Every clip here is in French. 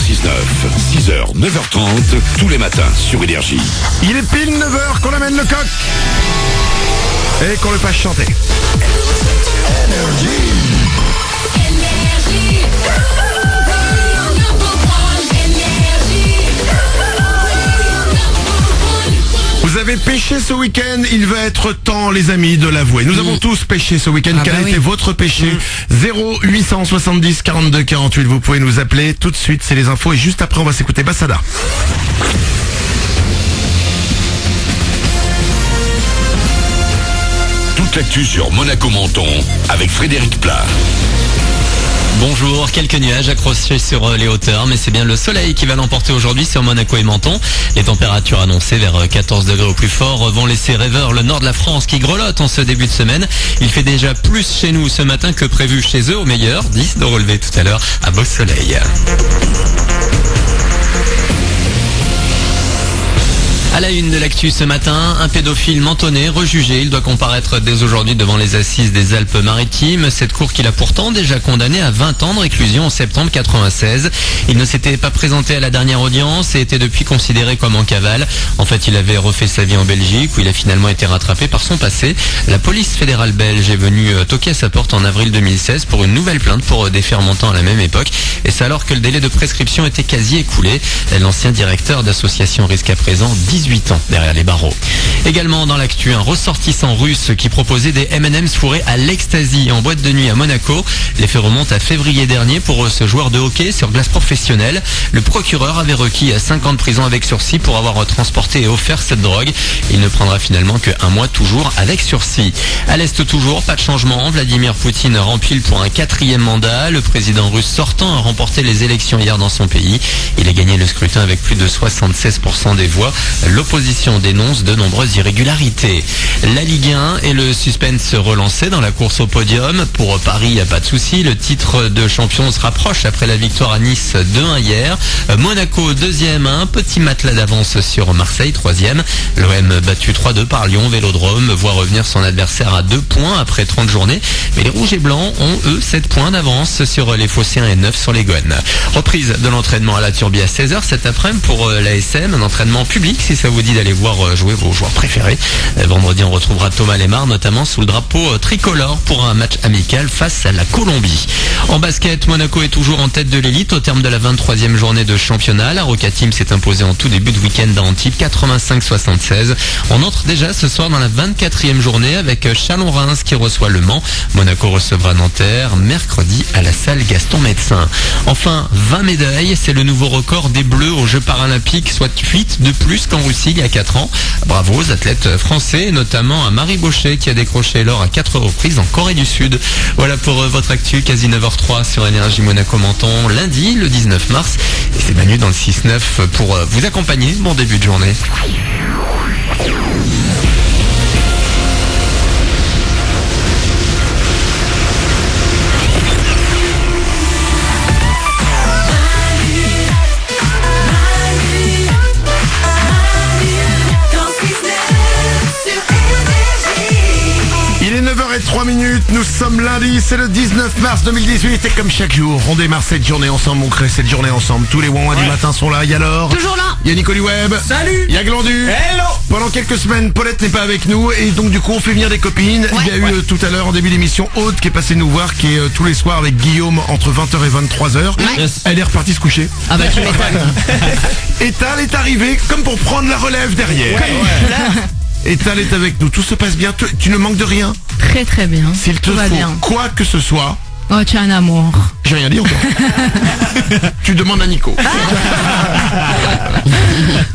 6h, 9h30, tous les matins sur Énergie. Il est pile 9h qu'on amène le coq et qu'on le fasse chanter. Vous avez pêché ce week-end, il va être temps les amis de l'avouer. Nous avons tous pêché ce week-end, quel a été votre péché 0870 42 48, vous pouvez nous appeler tout de suite, c'est les infos et juste après on va s'écouter Bassada. Toute l'actu sur Monaco-Menton avec Frédéric Plat. Bonjour, quelques nuages accrochés sur les hauteurs, mais c'est bien le soleil qui va l'emporter aujourd'hui sur Monaco et Menton. Les températures annoncées vers 14 degrés au plus fort vont laisser rêveur le nord de la France qui grelotte en ce début de semaine. Il fait déjà plus chez nous ce matin que prévu chez eux au meilleur. 10 de relevé tout à l'heure à beau soleil. À la une de l'actu ce matin, un pédophile mentonné, rejugé. Il doit comparaître dès aujourd'hui devant les assises des Alpes-Maritimes. Cette cour qu'il a pourtant déjà condamné à 20 ans de réclusion en septembre 96. Il ne s'était pas présenté à la dernière audience et était depuis considéré comme en cavale. En fait, il avait refait sa vie en Belgique où il a finalement été rattrapé par son passé. La police fédérale belge est venue toquer à sa porte en avril 2016 pour une nouvelle plainte pour des faits remontant à la même époque. Et c'est alors que le délai de prescription était quasi écoulé. L'ancien directeur d'association risque à présent 18 ans derrière les barreaux. Également dans l'actu, un ressortissant russe qui proposait des M&M's fourrés à l'ecstasy en boîte de nuit à Monaco. Les faits remontent à février dernier pour ce joueur de hockey sur glace professionnel. Le procureur avait requis 5 ans de prison avec sursis pour avoir transporté et offert cette drogue. Il ne prendra finalement que 1 mois toujours avec sursis. À l'Est toujours, pas de changement. Vladimir Poutine rempile pour un 4e mandat. Le président russe sortant a remporté les élections hier dans son pays. Il a gagné le scrutin avec plus de 76% des voix. L'opposition dénonce de nombreuses irrégularités. La Ligue 1 et le suspense relancé dans la course au podium. Pour Paris, il n'y a pas de souci. Le titre de champion se rapproche après la victoire à Nice 2-1 hier. Monaco 2e à un petit matelas d'avance sur Marseille 3e. L'OM battu 3-2 par Lyon. Vélodrome voit revenir son adversaire à 2 points après 30 journées. Mais les Rouges et Blancs ont eux 7 points d'avance sur les Phocéens et 9 sur les Goennes. Reprise de l'entraînement à la Turbie à 16h cet après-midi pour l'ASM. Un entraînement public si ça vous dit d'aller voir jouer vos joueurs préférés. Vendredi, on retrouvera Thomas Lemar, notamment sous le drapeau tricolore pour un match amical face à la Colombie. En basket, Monaco est toujours en tête de l'élite au terme de la 23e journée de championnat. La Roca Team s'est imposée en tout début de week-end à Antibes 85-76. On entre déjà ce soir dans la 24e journée avec Chalon-Reims qui reçoit Le Mans. Monaco recevra Nanterre mercredi à la salle Gaston Médecin. Enfin, 20 médailles, c'est le nouveau record des Bleus aux Jeux Paralympiques, soit 8 de plus qu'en Russie il y a 4 ans. Bravo aux athlètes français, notamment à Marie Baucher qui a décroché l'or à 4 reprises en Corée du Sud. Voilà pour votre actu, quasi 9h03 sur Énergie Monaco-Menton, lundi le 19 mars. Et c'est Manu dans le 6-9 pour vous accompagner. Bon début de journée. Il est 9h03, nous sommes lundi, c'est le 19 mars 2018 et comme chaque jour, on démarre cette journée ensemble, on crée cette journée ensemble. Tous les ouin du matin sont là, il y a Laure. Toujours là. Il y a Nicoli Web. Salut. Il y a Glandu. Hello. Pendant quelques semaines, Paulette n'est pas avec nous et donc du coup on fait venir des copines. Il y a eu tout à l'heure en début d'émission Aude qui est passée nous voir, qui est tous les soirs avec Guillaume entre 20h et 23h. Elle est repartie se coucher. Ah bah tu m'étonnes. Et Tal est arrivé comme pour prendre la relève derrière. Et Tal est avec nous, tout se passe bien, tu ne manques de rien. Très très bien. S'il te Tout va faut bien. quoi que ce soit. Oh, tu es un amour. J'ai rien dit encore. Tu demandes à Nico.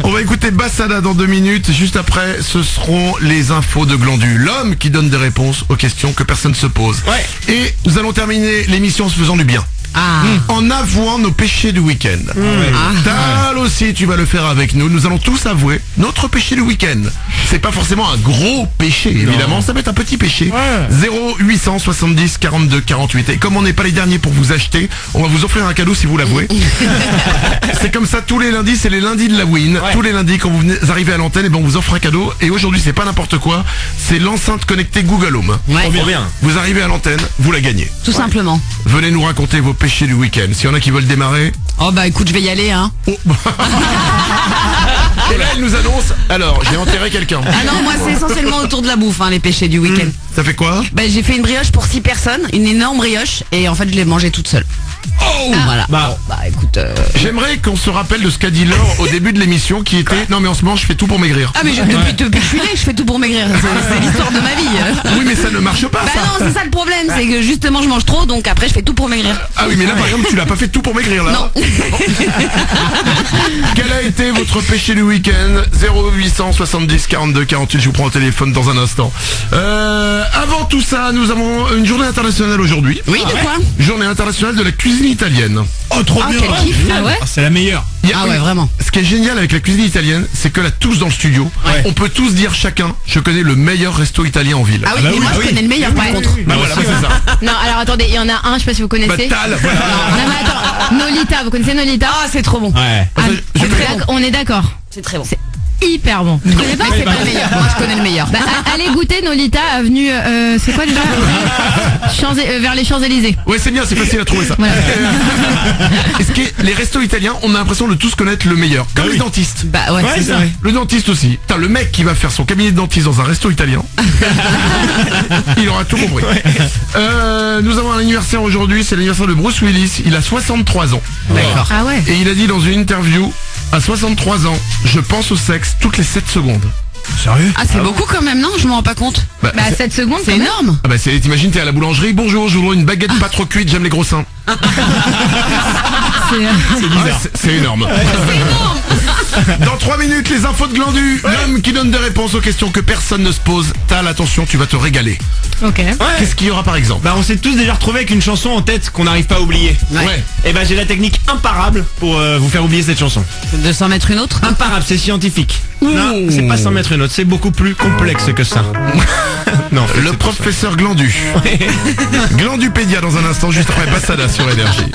On va écouter Bassada dans 2 minutes. Juste après, ce seront les infos de Glandu. L'homme qui donne des réponses aux questions que personne ne se pose. Et nous allons terminer l'émission en se faisant du bien. En avouant nos péchés du week-end. Tal aussi, tu vas le faire avec nous. Nous allons tous avouer notre péché du week-end. C'est pas forcément un gros péché, évidemment. Ça va être un petit péché. 0870 42 48. Et comme on n'est pas les derniers pour vous acheter, on va vous offrir un cadeau si vous l'avouez. C'est comme ça tous les lundis, c'est les lundis de la win. Tous les lundis, quand vous arrivez à l'antenne, et ben on vous offre un cadeau. Et aujourd'hui, c'est pas n'importe quoi. C'est l'enceinte connectée Google Home. Trop bien. Vous arrivez à l'antenne, vous la gagnez. Tout simplement. Venez nous raconter vos péchés du week-end. S'il y en a qui veulent démarrer, Oh bah écoute, je vais y aller hein. Oh. Et là, elle nous annonce, alors, j'ai enterré quelqu'un. Ah non, moi c'est essentiellement autour de la bouffe, hein, les péchés du week-end. Ça fait quoi? Bah j'ai fait une brioche pour 6 personnes, une énorme brioche, et en fait je l'ai mangée toute seule. Oh Voilà. Bah. Bon, écoute. J'aimerais qu'on se rappelle de ce qu'a dit Laure au début de l'émission qui était non mais en ce moment je fais tout pour maigrir. Ah mais depuis que je suis née, je fais tout pour maigrir. C'est l'histoire de ma vie. Oui mais ça ne marche pas Bah ça. non, c'est ça le problème, c'est que justement je mange trop, donc après je fais tout pour maigrir. Ah oui mais là par exemple tu l'as pas fait tout pour maigrir là. Non. Quel a été votre péché du week-end? 0800 70 42 48, je vous prends au téléphone dans un instant. Avant tout ça, nous avons une journée internationale aujourd'hui. Oui, de quoi? Journée internationale de la cuisine italienne. Oh, trop Ah, bien. quel kiff. Ah ouais? Ah, c'est la meilleure. Ah ouais, vraiment. Ce qui est génial avec la cuisine italienne, c'est que là tous dans le studio, on peut tous dire chacun, je connais le meilleur resto italien en ville. Ah oui, bah et oui, moi bah je oui. connais le meilleur par contre. Bah voilà, bah, c'est ça. Non, alors attendez, il y en a un, je sais pas si vous Bah, connaissez. Tal, voilà. Non mais attends, Nolita, vous connaissez Nolita? Ah c'est trop bon. Ouais. Ah, je c'est connais. très bon. On est d'accord. C'est très bon. C'est hyper bon. Tu connais pas? C'est pas le meilleur. Moi je connais le meilleur. Bah, allez goûter Nolita, avenue, c'est quoi déjà? Vers les Champs-Élysées. Ouais c'est bien, c'est facile à trouver ça. Voilà. Est-ce que les restos italiens, on a l'impression de tous connaître le meilleur, comme les dentistes. Bah ouais, Ouais, c'est c'est ça. vrai. Le dentiste aussi. Putain, le mec qui va faire son cabinet de dentiste dans un resto italien, il aura tout compris. Nous avons un anniversaire aujourd'hui, c'est l'anniversaire de Bruce Willis. Il a 63 ans. D'accord. Ah ouais. Et il a dit dans une interview, à 63 ans, je pense au sexe toutes les 7 secondes. Sérieux? Ah c'est beaucoup quand même, non? Je m'en rends pas compte. Bah 7 secondes. C'est quand même. énorme. Ah bah t'imagines, t'es à la boulangerie, bonjour, je voudrais une baguette pas trop cuite, j'aime les gros seins. C'est énorme. Dans 3 minutes, les infos de Glandu. L'homme qui donne des réponses aux questions que personne ne se pose. Tal, attention, tu vas te régaler. Ok. Qu'est-ce qu'il y aura par exemple? Bah, on s'est tous déjà retrouvés avec une chanson en tête qu'on n'arrive pas à oublier. Ouais. Et bah, j'ai la technique imparable pour vous faire oublier cette chanson. De s'en mettre une autre. Imparable, c'est scientifique. Non, c'est pas s'en mettre une autre, c'est beaucoup plus complexe que ça. Non, en fait, Le c'est professeur Glandu. Glandupédia dans un instant, juste après Bassada sur Énergie.